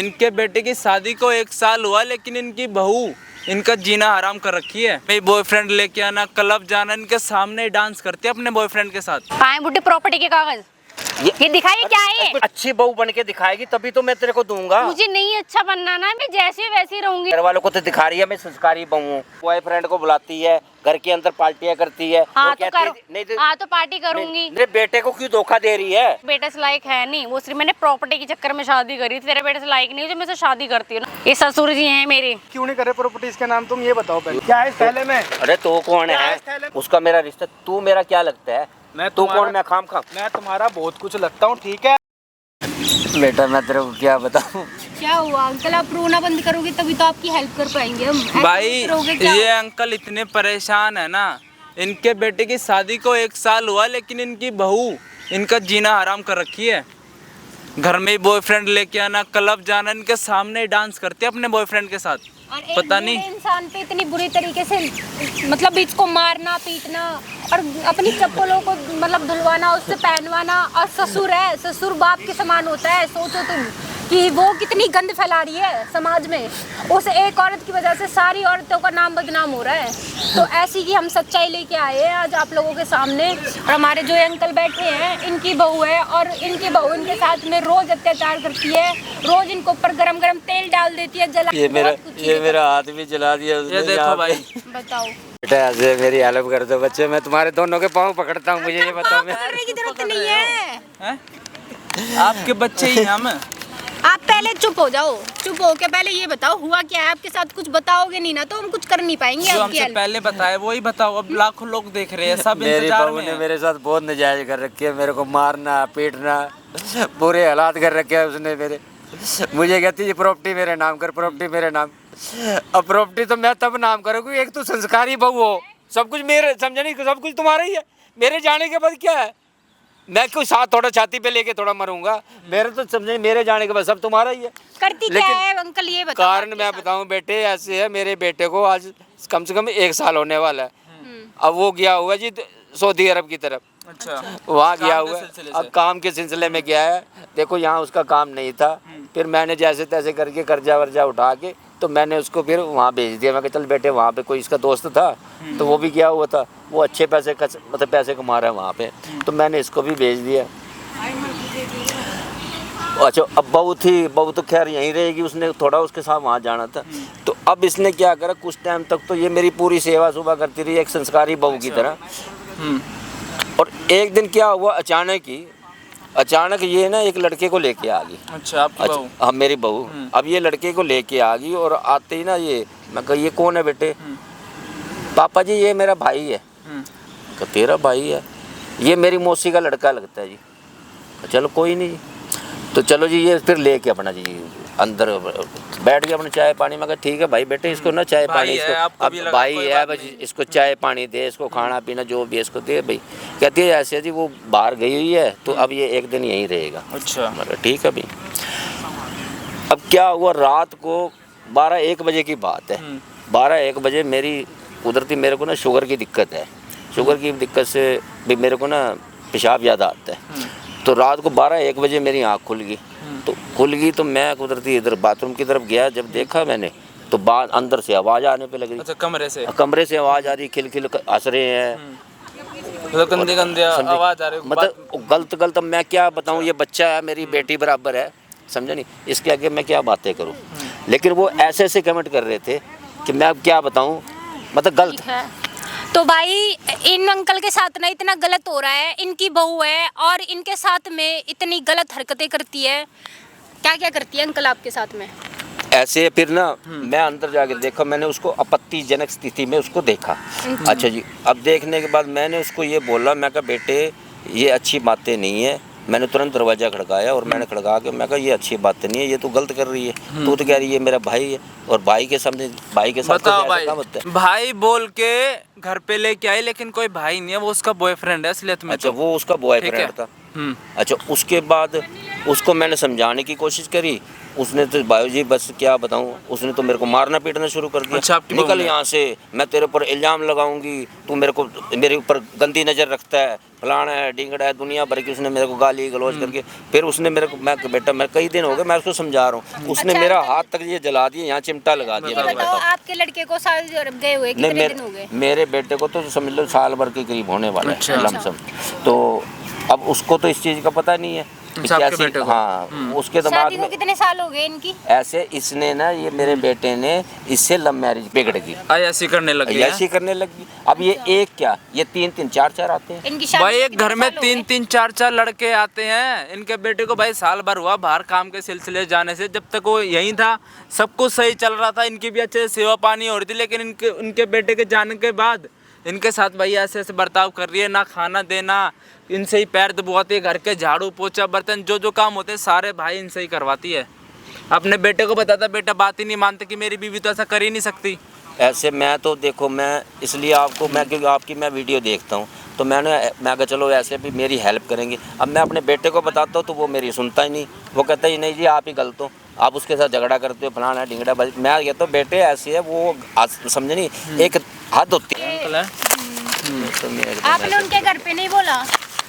इनके बेटे की शादी को 1 साल हुआ, लेकिन इनकी बहू इनका जीना हराम कर रखी है। मेरी बॉयफ्रेंड लेके आना, क्लब जाना, इनके सामने ही डांस करती है अपने बॉयफ्रेंड के साथ। कहाँ है बुड्ढे प्रॉपर्टी के कागज? ये दिखाइए क्या है ये? अच्छी बहू बन के दिखाएगी तभी तो मैं तेरे को दूंगा। मुझे नहीं अच्छा बनना ना, मैं जैसे वैसी रहूंगी। घर वालों को तो दिखा रही है मैं संस्कारी बहू हूँ। बॉयफ्रेंड को बुलाती है, घर के अंदर पार्टियां करती है। हाँ तो नहीं तो पार्टी करूंगी। मेरे बेटे को क्यों धोखा दे रही है? बेटे से लायक है नहीं वो, सिर्फ मैंने प्रॉपर्टी के चक्कर में शादी करी। तेरे बेटे से लायक नहीं जो मैं से शादी करती हूँ ना। ये ससुर जी हैं मेरे। क्यों नहीं करे प्रॉपर्टीज के नाम? तुम ये बताओ पहले, क्या है इस थैले में? अरे तो कौन है? उसका मेरा रिश्ता, तू मेरा क्या लगता है? तू कौन? मैं खाम खा? मैं तुम्हारा बहुत कुछ लगता हूँ, ठीक है बेटा मैं तेरे को क्या बताऊँ। क्या हुआ अंकल? आप रोना बंद करोगे तभी तो आपकी हेल्प कर पाएंगे हम। भाई ये अंकल इतने परेशान है ना, इनके बेटे की शादी को 1 साल हुआ, लेकिन इनकी बहू इनका जीना हराम कर रखी है। घर में ही बॉयफ्रेंड लेके आना, क्लब जाना, इनके सामने ही डांस करती है अपने बॉयफ्रेंड के साथ। और पता नहीं इंसान पे इतनी बुरी तरीके से मतलब इसको मारना पीटना और अपनी चप्पलों को मतलब धुलवाना, उससे पहनवाना। और ससुर है, ससुर बाप के समान होता है। सोचो तुम कि वो कितनी गंद फैला रही है समाज में। उस एक औरत की वजह से सारी औरतों का नाम बदनाम हो रहा है। तो ऐसी की हम सच्चाई लेके आए हैं आज आप लोगों के सामने। और हमारे जो अंकल बैठे हैं, इनकी बहू है और इनकी बहू इनके साथ में रोज अत्याचार करती है। रोज इनको ऊपर गरम गरम तेल डाल देती है, जला। ये मेरा हाथ भी जला दिया उसने। ये देखो भाई। बताओ बेटा ऐसे मेरी हेल्प कर दो बच्चे, मैं तुम्हारे दोनों के पाँव पकड़ता हूँ। मुझे ये बताओ। करने की जरूरत नहीं है। आपके बच्चे ही हम। आप पहले चुप हो जाओ। चुप हो के पहले ये बताओ हुआ क्या है आपके साथ। कुछ बताओगे नहीं ना तो हम कुछ कर नहीं पाएंगे। जो आपकी हमसे पहले बताए वही बताओ। अब लाखों लोग देख रहे हैं, सब मेरी इंतजार बहू में ने है। मेरे साथ बहुत नाजायज कर रखी है। मेरे को मारना पीटना बुरे हालात कर रखे है उसने मेरे। मुझे कहती है प्रॉपर्टी मेरे नाम कर, प्रॉपर्टी मेरे नाम। अब प्रॉपर्टी तो मैं तब नाम करूँगी एक तो संस्कारी बहू हो। सब कुछ मेरे, समझे नहीं, सब कुछ तुम्हारा ही है। मेरे जाने के बाद क्या है? मैं कोई साथ थोड़ा छाती पे लेके थोड़ा मरूंगा। मेरे तो समझे मेरे जाने के बाद सब तुम्हारा ही है। करती क्या है अंकल ये बताओ। कारण मैं बताऊं बेटे, ऐसे है मेरे बेटे को आज कम से कम 1 साल होने वाला है। अब वो गया हुआ जी सऊदी अरब की तरफ। अच्छा। वहाँ गया हुआ है। अब काम के सिलसिले में गया है। देखो यहाँ उसका काम नहीं था, फिर मैंने जैसे तैसे करके कर्जा वर्जा उठा के तो मैंने उसको फिर वहाँ भेज दिया। मैं कहा चल बेटे, वहाँ पे कोई इसका दोस्त था तो वो भी गया हुआ था, वो अच्छे पैसे मतलब पैसे कमा रहा है वहाँ पे, तो मैंने इसको भी भेज दिया। अच्छा अब बहू तो खैर यहीं रहेगी, उसने थोड़ा उसके साथ वहाँ जाना था। तो अब इसने क्या करा, कुछ टाइम तक तो ये मेरी पूरी सेवा सुबह करती रही एक संस्कारी बहू की तरह। और एक दिन क्या हुआ, अचानक ये ना एक लड़के को लेके आ गई। अच्छा आपकी बहू? हाँ मेरी बहू। अब ये लड़के को लेके आ गई और आते ही ना ये, मैं कहा ये कौन है बेटे? पापा जी ये मेरा भाई है। तो तेरा भाई है? ये मेरी मौसी का लड़का लगता है जी। चलो कोई नहीं, तो चलो जी ये फिर लेके अपना जी अंदर बैठ गया अपना चाय पानी। मैं कहा ठीक है भाई बेटे, इसको ना चाय पानी, इसको अब भाई है भाई, इसको चाय पानी दे, इसको खाना पीना जो भी इसको दे भाई। कहती है ऐसे जी वो बाहर गई हुई है तो अब ये 1 दिन यहीं रहेगा। अच्छा। मतलब ठीक है भाई। अब क्या हुआ, रात को 12-1 बजे की बात है। 12-1 बजे मेरी कुदरती मेरे को ना शुगर की दिक्कत है। शुगर की दिक्कत से भी मेरे को ना पेशाब ज़्यादा आता है। तो रात को 12-1 बजे मेरी आँख खुल गई तो मैं कुदरती इधर बाथरूम की तरफ गया। जब देखा मैंने तो बाद अंदर से आवाज़ आने पे लग रही। अच्छा, कमरे से आवाज़ आ रही, खिल हंस रहे हैं, मतलब गंदे आवाज़ आ रही। मतलब गलत। अब मैं क्या बताऊँ, ये बच्चा है मेरी बेटी बराबर है, समझा नहीं, इसके आगे मैं क्या बातें करूँ। लेकिन वो ऐसे कमेंट कर रहे थे कि मैं अब क्या बताऊँ, मतलब गलत है। तो भाई इन अंकल के साथ ना इतना गलत हो रहा है। इनकी बहू है और इनके साथ में इतनी गलत हरकतें करती है। क्या करती है अंकल आपके साथ में? ऐसे फिर ना मैं अंदर जाके देखा, मैंने उसको आपत्तिजनक स्थिति में उसको देखा। अच्छा जी, अब देखने के बाद मैंने उसको ये बोला, मैं कहा बेटे ये अच्छी बातें नहीं है। मैंने तुरंत दरवाज़ा खड़काया और मैंने खड़का के मैं कहा ये अच्छी बात नहीं है, ये तो गलत कर रही है। तू तो कह रही है मेरा भाई है और भाई के साथ बताओ भाई बोल के घर पे लेके आई, लेकिन कोई भाई नहीं है, वो उसका बॉयफ्रेंड है असलियत में। अच्छा वो उसका बॉयफ्रेंड था। अच्छा उसके बाद उसको मैंने समझाने की कोशिश करी, उसने तो भाई जी बस क्या बताऊं, उसने तो मेरे को मारना पीटना शुरू कर दिया। अच्छा, आपकी बहू निकल ने? यहाँ से, मैं तेरे ऊपर इल्जाम लगाऊंगी, तू मेरे ऊपर गंदी नज़र रखता है, फलाना है ढींगड़ा है, दुनिया भर की उसने मेरे को गाली गलौज करके। फिर उसने मेरे को, मैं बेटा मैं कई दिन हो गए मैं उसको समझा रहा हूँ, उसने अच्छा, मेरा हाथ तक ये जला दिया, यहाँ चिमटा लगा दिया। ये मेरे बताओ को। आपके लड़के को सऊदी अरब गए हुए नहीं कितने दिन हो गए? मेरे बेटे को तो समझ लो साल भर के करीब होने वाला अच्छा। है लमसम। तो अब उसको तो इस चीज़ का पता नहीं है कि अच्छा, आपके कैसी- बेटे को? हाँ उसके दिमाग शादी को में कितने साल हो गए इनकी? ऐसे इसने ना, ये मेरे बेटे ने इससे लव मैरिज बिगड़ गई, ऐसी करने लगे ऐसी करने लगी। अब ये एक क्या, ये तीन तीन चार चार आते हैं। इनकी शादी भाई को एक कितने घर में साल हो गए? 3-3 4-4 लड़के आते हैं। इनके बेटे को भाई साल भर हुआ बाहर काम के सिलसिले जाने से, जब तक वो यहीं था सब कुछ सही चल रहा था, इनकी भी अच्छे से सेवा पानी हो रही थी। लेकिन उनके बेटे के जाने के बाद इनके साथ भाई ऐसे ऐसे बर्ताव कर रही है, ना खाना देना, इनसे ही पैर दबवाती है, घर के झाड़ू पोछा बर्तन जो जो काम होते हैं सारे भाई इनसे ही करवाती है। अपने बेटे को बताता, बेटा बात ही नहीं मानते कि मेरी बीवी तो ऐसा कर ही नहीं सकती। ऐसे मैं तो देखो, मैं इसलिए आपको, मैं क्योंकि आपकी मैं वीडियो देखता हूँ तो मैं कहा चलो ऐसे भी मेरी हेल्प करेंगे। अब मैं अपने बेटे को बताता हूँ तो वो मेरी सुनता ही नहीं, वो कहता ही नहीं जी आप ही गलत हो, आप उसके साथ झगड़ा करते हो, फलाना ढिंगड़ा। मैं कहता हूँ बेटे ऐसे है, वो समझे नहीं, एक हद होती है। अंकल है आपने उनके घर पे नहीं बोला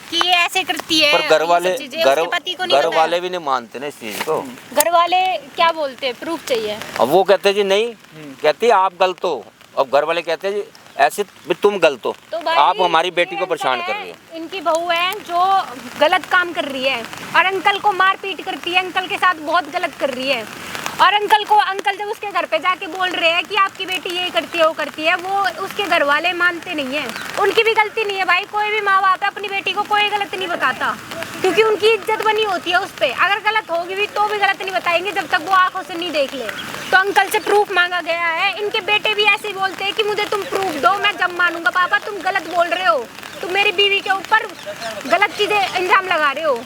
कि ये ऐसे करती है? पर घर वाले, ये सब चीजें उसके पति को नहीं घर बताया? वाले भी नहीं मानते ना इस चीज़ को। घर वाले क्या बोलते हैं? प्रूफ चाहिए। अब वो कहते हैं जी नहीं, कहती है आप गलत हो। अब घर वाले कहते हैं जी ऐसे भी तुम गलत हो, तो भाई आप हमारी बेटी ये को अंकल परेशान कर है, रही हो। इनकी बहू है जो गलत काम कर रही है और अंकल को मार पीट करती है, अंकल के साथ बहुत गलत कर रही है। और अंकल जब उसके घर पे जाके बोल रहे हैं कि आपकी बेटी ये करती है वो करती है, वो उसके घर वाले मानते नहीं है। उनकी भी गलती नहीं है भाई, कोई भी माँ बाप है अपनी बेटी को कोई गलत नहीं बताता, क्योंकि उनकी इज्जत बनी होती है उस पर। अगर गलत होगी भी तो भी गलत नहीं बताएंगे जब तक वो आंखों से नहीं देख ले। तो अंकल से प्रूफ मांगा गया है। इनके बेटे भी ऐसे ही बोलते हैं कि मुझे तुम प्रूफ दो, मैं जब मानूंगा। पापा तुम गलत बोल रहे हो, तुम मेरी बीवी के ऊपर गलत चीजें इल्जाम लगा रहे हो।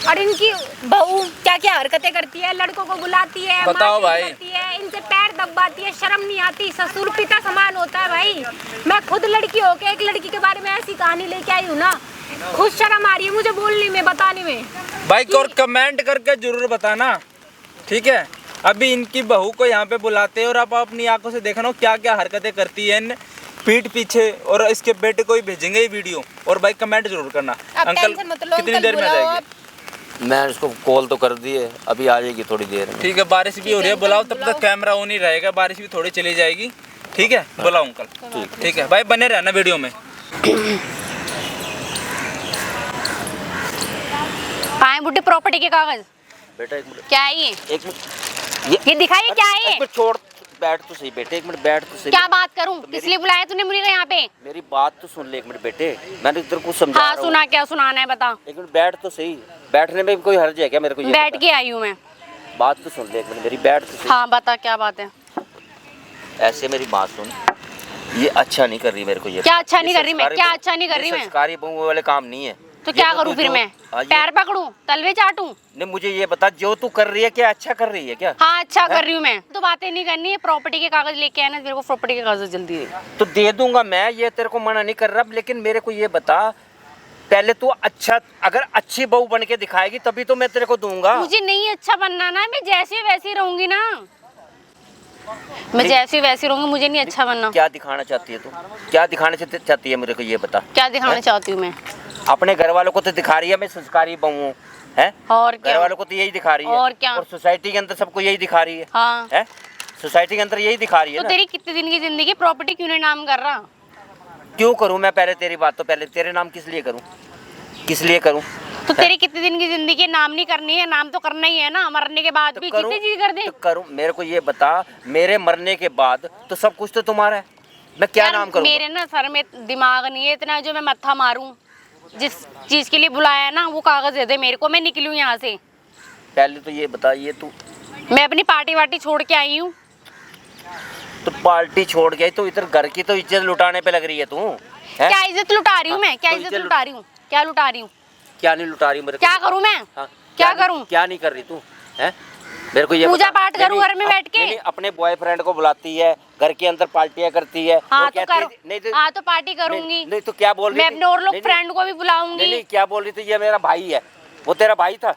और इनकी बहू क्या क्या हरकतें करती है, लड़कों को बुलाती है, बताओ मारपीट भाई। करती है, इनसे पैर दबाती है, शर्म नहीं आती। ससुर पिता समान होता है भाई। मैं खुद लड़की होके एक लड़की के बारे में ऐसी कहानी लेके आई हूँ ना, खुद शर्म आ रही है मुझे बोलने में, बताने में। भाई और कमेंट करके जरूर बताना, ठीक है। अभी इनकी बहू को यहाँ पे बुलाते हैं और आप अपनी आंखों से देखना क्या क्या हरकतें करती है इन पीठ पीछे, और इसके बेटे को ही भेजेंगे ये वीडियो। और भाई कमेंट जरूर करना। आप अंकल टेंशन मत लो, कितनी अंकल देर में आ बुलाओ जाएगी? मैं उसको कॉल तो कर दी है, अभी आ जाएगी थोड़ी देर में। ठीक है, बारिश भी हो रही है, अंकल, बुलाओ तब बुलाओ। तक कैमरा ऑन ही रहेगा, बारिश भी थोड़ी चली जाएगी। ठीक है, बुलाओ अंकल। ठीक है भाई, बने रहना वीडियो में। आए बुढ़ी प्रॉपर्टी के कागज बेटा एक मिनट, क्या है ये? एक मिनट, ये दिखाइए क्या है एक ये? मिनट छोड़, बैठ तो सही बेटे, एक मिनट बैठ तो सही। क्या बात करूं? किस लिए बुलाया तूने मुझे यहाँ पे? मेरी बात तो सुन ले एक मिनट बेटे, मैंने तेरे को समझा हाँ रहा हूँ। सुना, क्या सुनाना है बता। एक मिनट बैठ तो सही, बैठने में भी कोई हर्ज है क्या मेरे को? ये बैठ बता। के आई हूँ मैं। बात तो सुन ले एक मिनट मेरी, बैठ तो सही। हाँ बता क्या बात है। ऐसे मेरी बात सुन, ये अच्छा नहीं कर रही मेरे को। ये क्या अच्छा ये नहीं कर रही मैं? संस्कारी क्या बहू- अच्छा नहीं कर रही ये मैं? संस्कारी बहू वाले काम नहीं है। तो ये क्या तो करूँ तू फिर जो- मैं? हाँ, ये- पैर पकड़ूं, तलवे चाटूं? नहीं मुझे ये बता, जो तू कर रही है क्या अच्छा कर रही है क्या? हाँ अच्छा कर रही हूँ मैं। तो बातें नहीं करनी है, प्रॉपर्टी के कागज लेके आना, मेरे को प्रॉपर्टी के कागज जल्दी दे। तो दे दूंगा मैं, ये तेरे को मना नहीं कर रहा, लेकिन मेरे को ये बता पहले तू अच्छा, अगर अच्छी बहू बन के दिखाएगी तभी तो मैं तेरे को दूंगा। मुझे नहीं अच्छा बनना ना, मैं जैसी वैसी रहूंगी ना, मैं नहीं। जैसी वैसी रहूंगी, मुझे नहीं अच्छा बनना। क्या दिखाना चाहती है तू? क्या दिखाना चाहती है मेरे को ये बता। क्या दिखाना चाहती हूँ मैं? अपने घर वालों को तो दिखा रही है मैं संस्कारी बहू हूँ, है? और घर क्या? वालों को तो यही दिखा रही है। और क्या? और सोसाइटी के अंदर सबको यही दिखा रही है। हाँ। है? सोसाइटी के अंदर यही दिखा रही है तो ना। तेरी कितने दिन की जिंदगी प्रॉपर्टी क्यों नहीं नाम कर रहा? क्यों करूँ मैं? पहले तेरी बात तो पहले, तेरे नाम किस लिए करूँ? किस लिए करूँ? तो तेरी कितने दिन की जिंदगी नाम नहीं करनी है? नाम तो करना ही है ना, मरने के बाद भी करूँ? कितनी चीज कर दे। तो करूँ? मेरे को ये बता, मेरे मरने के बाद तो सब कुछ तो तुम्हारा है, मैं क्या यार, नाम करूँ? मेरे ना सर में दिमाग नहीं है इतना जो मैं मत्था मारूं। जिस चीज के लिए बुलाया है ना वो कागज दे दे मेरे को, मैं निकलूं यहाँ से। पहले तो ये बता, ये तू मैं अपनी पार्टी वार्टी छोड़ के आई हूँ। तो पार्टी छोड़ गई तो इधर घर की तो इज्जत लुटाने पे लग रही है तू, है? क्या इज्जत लुटा रही हूँ मैं? क्या तो इज्जत इज्जत लुटा रही हूँ? क्या लुटा रही हूँ? क्या नहीं लुटा रही मेरे को? क्या करूँ मैं? हाँ, क्या नहीं- करूँ? क्या नहीं कर रही तू, है? मेरे को ये पूजा बता। पाठ नहीं, करूँ घर में नहीं, बैठ के? नहीं, अपने बॉयफ्रेंड को बुलाती है, घर के अंदर पार्टियां करती है। हाँ और तो कहती है, करो। नहीं तो हाँ तो पार्टी करूंगी। नहीं तो क्या बोल रही मैं थी? अपने और लोग नहीं, फ्रेंड को भी नहीं, बुलाऊंगी। नहीं क्या बोल रही थी? ये मेरा भाई है, वो तेरा भाई था,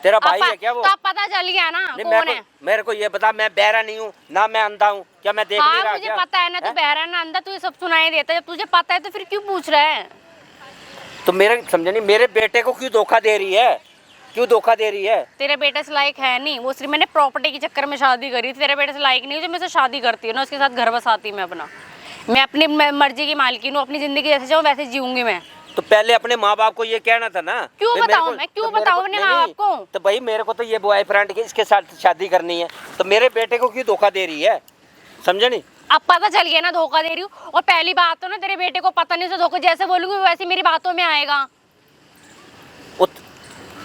तेरा भाई है क्या वो? तो अब पता चल गया ना नहीं, कौन है। मेरे को ये बता, मैं बहरा नहीं हूँ ना, मैं अंधा हूँ क्या? मैं देख नहीं हाँ रहा मुझे क्या? पता है ना, तू बहरा ना अंधा, तुझे सब सुनाई देता है। जब तुझे पता है तो फिर क्यों पूछ रहा है? तो मेरे समझे नहीं, मेरे बेटे को क्यों धोखा दे रही है? क्यों धोखा दे रही है? तेरे बेटे से लायक है नहीं वो, सिर्फ मैंने प्रॉपर्टी के चक्कर में शादी करी थी। तेरे बेटे से लायक नहीं, जो मैं से शादी करती हूँ ना उसके साथ घर बसाती मैं अपना। मैं अपनी मर्जी की मालकिन हूँ, अपनी जिंदगी जैसे चाहूँ वैसे जीऊंगी मैं। तो पहले अपने माँ बाप को ये कहना था ना। क्यों भाई बताऊं मैं, क्यों बताऊं अपने माँ बाप को? तो भाई मेरे को तो ये बॉयफ्रेंड के इसके साथ शादी करनी है, तो मेरे बेटे को क्यों धोखा दे रही है? समझे नहीं? अब पता चल गया ना धोखा दे रही हूँ। और पहली बात तो ना तेरे बेटे को पता नहीं, उसे धोखा जैसे बोलूंगी वैसे मेरी बातों में आएगा।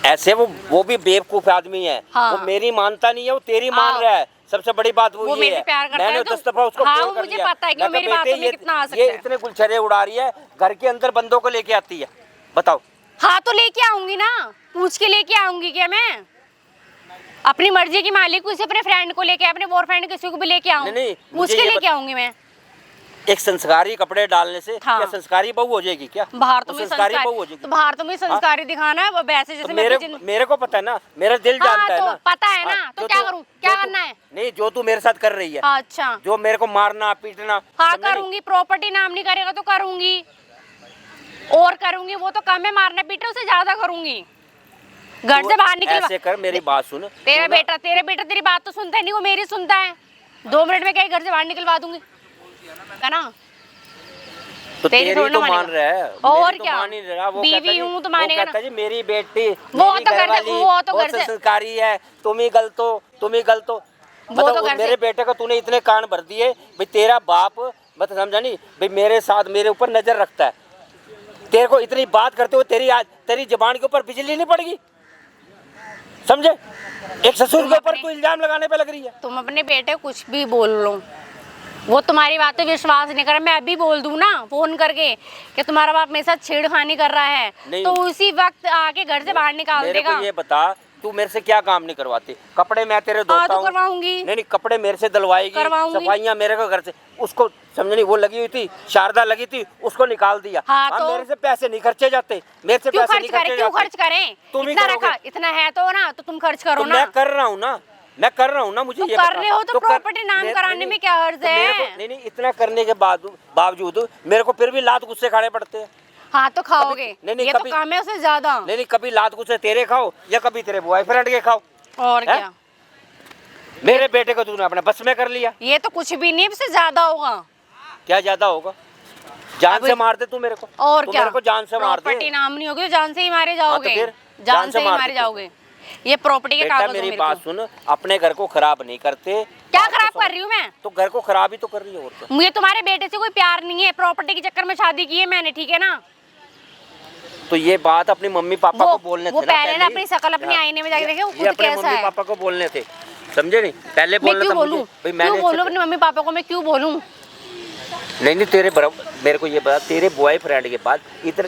ऐसे वो भी बेवकूफ आदमी है। हाँ। वो मेरी मानता नहीं है, वो तेरी हाँ। मान रहा है। सबसे बड़ी बात वो ये मेरे है। प्यार करता मैंने है तो 10 दफा उसको हाँ, फोन वो कर मुझे लिया। पता है कि वो मैं मेरी कहा, बातों बेटे, में कितना आ सकता ये है। इतने गुलछरे उड़ा रही है, घर के अंदर बंदों को लेके आती है। बताओ। हाँ तो लेके आऊंगी ना, पूछ के लेके आऊंगी क्या मैं? अपनी मर्जी की मालिक को, अपने फ्रेंड को लेके, अपने बॉयफ्रेंड किसी को भी लेके आऊं, नहीं, पूछ मुझे के ये लेके आऊंगी मैं। एक संस्कारी कपड़े डालने से हाँ। क्या संस्कारी बहू हो जाएगी क्या? बाहर तो वो मुझे संस्कारी संस्कार, बहू हो जाएगी। तो बाहर तो मुझे संस्कारी दिखाना है, वैसे तो जैसे मैं मेरे को पता है ना, मेरा दिल हाँ, जानता है तो ना। पता है ना, हाँ, तो जो क्या तू- करूं, क्या जो तू- करना है? नहीं, जो तू मेरे साथ कर रही है, अच्छा जो मेरे को मारना पीटना। हाँ समझे नहीं? करूंगी, प्रॉपर्टी नाम नहीं करेगा तो करूंगी, और करूंगी। वो तो कम है, मारना पीटना उससे ज्यादा करूंगी। घर से बाहर निकल, ऐसे कर, मेरी बात सुन। तेरा बेटा तेरी बात तो सुनता है नहीं, वो मेरी सुनता है। 2 मिनट में क्या घर से बाहर निकलवा दूंगी, है ना? तो तेरी तेरी थोड़ी तो ना मान मानेगा। रहा है, और मेरी तो क्या? मान ही रहा। वो बीवी कहता जी- हूँ तो मानेगा वो कहता ना। जी मेरी बेटी, वो मेरी तो घर से- घरवाली वो तो बहुत घर से- संस्कारी है, तुम ही गलत हो, तुम ही गलत हो। वो तो घर से- मेरे बेटे को तूने इतने कान भर दिए भाई, तेरा बाप मतलब समझा नहीं भाई, मेरे साथ मेरे ऊपर नजर रखता है। तेरे को इतनी बात करते हो, तेरी जबान के ऊपर बिजली नहीं पड़ेगी? समझे? एक ससुर के ऊपर तू इल्जाम लगाने पे लग रही है। तुम अपने बेटे को कुछ भी बोल लो, वो तुम्हारी बात पे विश्वास नहीं कर। मैं अभी बोल दूं ना फोन करके कि तुम्हारा बाप मेरे साथ छेड़खानी कर रहा है, तो उसी वक्त आके घर से बाहर निकाल मेरे देगा। को ये बता, तू मेरे से क्या काम नहीं करवाती? कपड़े मैं तेरे धोता तो हूँ। करवाऊंगी। नहीं, कपड़े मेरे से धुलवाएगी, करवाऊंगी। सफाइयाँ मेरे को घर से। उसको समझ नहीं, वो लगी हुई थी, शारदा लगी थी, उसको निकाल दिया। हाँ, तो मेरे से पैसे नहीं खर्चे जाते, मेरे से क्यों पैसे खर्च नहीं करें, खर्चे क्यों जाते। खर्च करें? तुम ही इतना करोगे। रखा, इतना है तो ना, तो तुम खर्च करो तो ना। मैं कर रहा हूँ ना, मैं कर रहा हूँ ना, मुझे तो ये कर बता। रहे हो तो कर- प्रॉपर्टी नाम नहीं, कराने नहीं, में क्या हर्ज तो मेरे है? को- नहीं, इतना करने के बावजूद मेरे को फिर भी लात गुस्से खाने पड़ते हैं। हाँ तो खाओगे, नहीं, ये कभी- तो काम है उससे ज्यादा। नहीं, कभी लात गुस्से तेरे खाओ या कभी तेरे बॉयफ्रेंड के खाओ। और है? क्या? मेरे बेटे को तूने अपने बस में कर लिया। ये तो कुछ भी नहीं, इससे ज्यादा होगा। क्या ज्यादा होगा? जान अभी- से मार दे तू मेरे को। और तू क्या? मेरे को जान से मार दे। प्रॉपर्टी नाम नहीं होगी तो जान से ही मारे जाओगे। फिर? जान से ही मारे दे। जाओगे। ये प्रॉपर्टी के बेटा कागज मेरी मेरे बात को। सुन, अपने घर को खराब नहीं करते। क्या बात तो खराब सुन। कर रही हूँ मैं? तो घर को खराब ही तो कर रही है, और क्या? मुझे तुम्हारे बेटे से कोई प्यार नहीं है, प्रॉपर्टी के चक्कर में शादी की है मैंने, ठीक है ना? तो ये बात अपनी मम्मी पापा वो- को बोलने वो थे ना पहले ना ही। अपनी शकल अपने हाँ। आईने में जाके देखे, वो ये खुद अपने कैसा मम्मी है। पापा को बोलने थे, समझे नहीं? पहले मैं बोलना क्यों था मुझे, बोलूं? भाई मैंने क्यों बोलूं इससे- अपने मम्मी पापा को? मैं क्यों बोलूं? नहीं, तेरे बराबर। मेरे को ये बता, तेरे बॉयफ्रेंड के पास